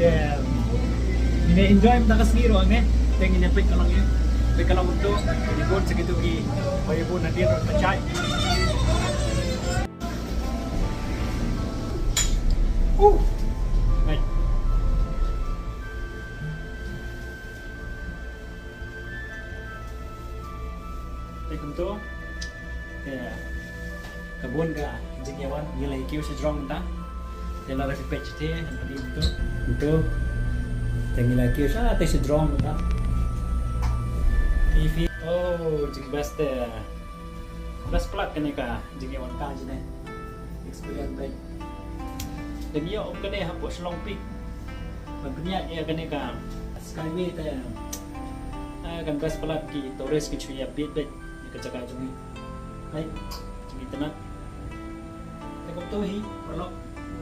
Ini enjoy mata kasih ruang eh. Tengin nyampe kalangnya. Tapi kalau untuk di pun segitu ki, bayi pun nanti percaya. Baik. Baik untuk kebun ke jengawan nilai kiu sejrong entah. Dia lara pipet cete, nanti untuk nilai kiu sah teh sejrong entah. Ifi oh jing best best plug kan ka jengawan ka je experience baik. Dan dia om kene hapus long pick. Banyak dia kene ka skyway ta kan best plug ki Torres ki chuya bit bit ka jaga jumi. Baik, jumi tenat. Tekok tu hi perlu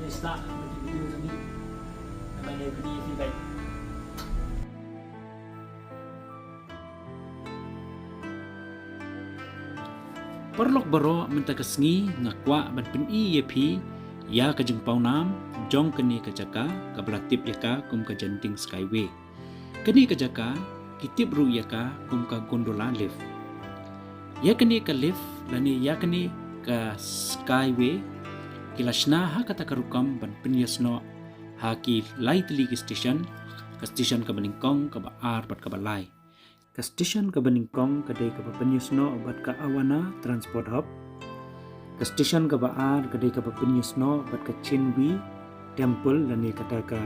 start video ni. Nama dia video baik. Perlok baro mentakasngi ngakwa ban peni yepi ya kajeng paunam jong keni kajaka kablatip yaka kum kajanting skyway keni kajaka kitip ru yaka kum ka gondola lift ya keni ka lift lani ya keni ka skyway kilashna ha kata karukam ban penyasno ha ki lightly station ka station ka beningkong ka baar bat ka balai ka station ka beningkong kadai ka penyasno bat ka awana transport hub ka station ka baar kadai ka penyasno bat ka Chinwi temple lani kata ka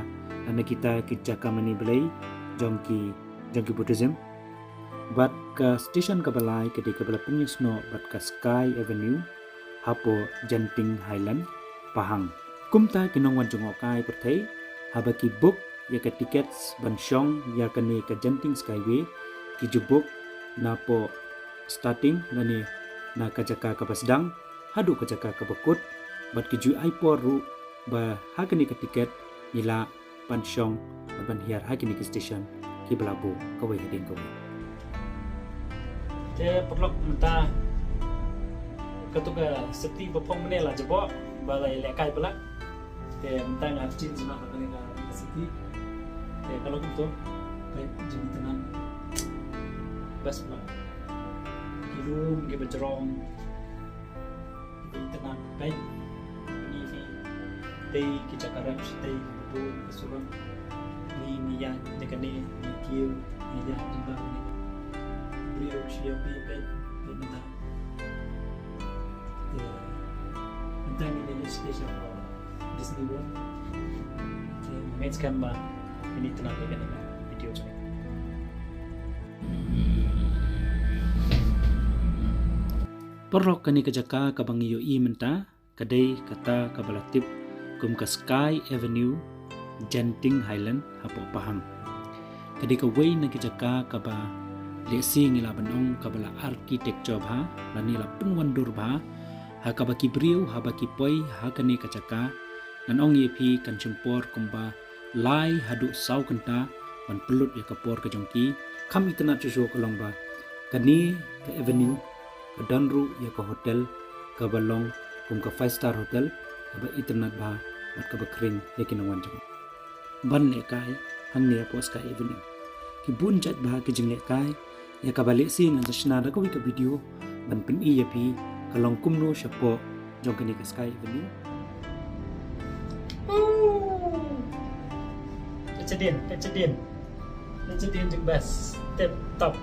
lani kita kijaka mani belai jongki Buddhism bat ka station ka balai kadai ka penyasno bat ka Sky Avenue hapo Genting Highland Pahang kumta kinongwan jongokai perthai habaki book ya ka tickets ban syong ya kani ka Genting Skyway ki jubuk na po starting lani na kajaka ka pasdang hadu kajaka ka bakut bat ki ju ai por ru ba hakani ka tiket nila pansyong ban hiar hakani ka station ki belabu kawai heding kawai te perlok menta katuga seti bopong menela jebo balai lekai pelak te menta ngapcin sima hakani ka seti te kalau gitu baik jadi tenang bas ma kilum ge bercerong tenang baik ini fi tei kita karap tei bu kesuruh ni ya dekane ni kiu ni ya jumpa ni beliau siap baik minta minta ni station Disney World match kan ba ini tenang dekane video cuma perlok kani kajaka kabangiyo i menta kadai kata kabalatip kum ka Sky Avenue Genting Highland hapo Pahang kadai ka way na kajaka kaba lesi ngila banong kabala architecture bha lani la pungwandur bha ha kabaki briu ha baki poi ha kani kajaka nanong yepi kan chumpor kumba lai hadu sau kanta ban pelut ya kapor ka jongki kam itna chuso kolong ba kani ka avenue Danru ya ke hotel ke balong kum ke 5-star hotel ke internet bah bat ke kering ya kinawan jeng ban lekai hang ne po Sky Avenue ki bun jat bah ke jeng lekai ya ka balik si ngan sna da ko ke video ban pen i ya pi kalong kumno syapo jong ke Sky Avenue kecedin jeng bas tip top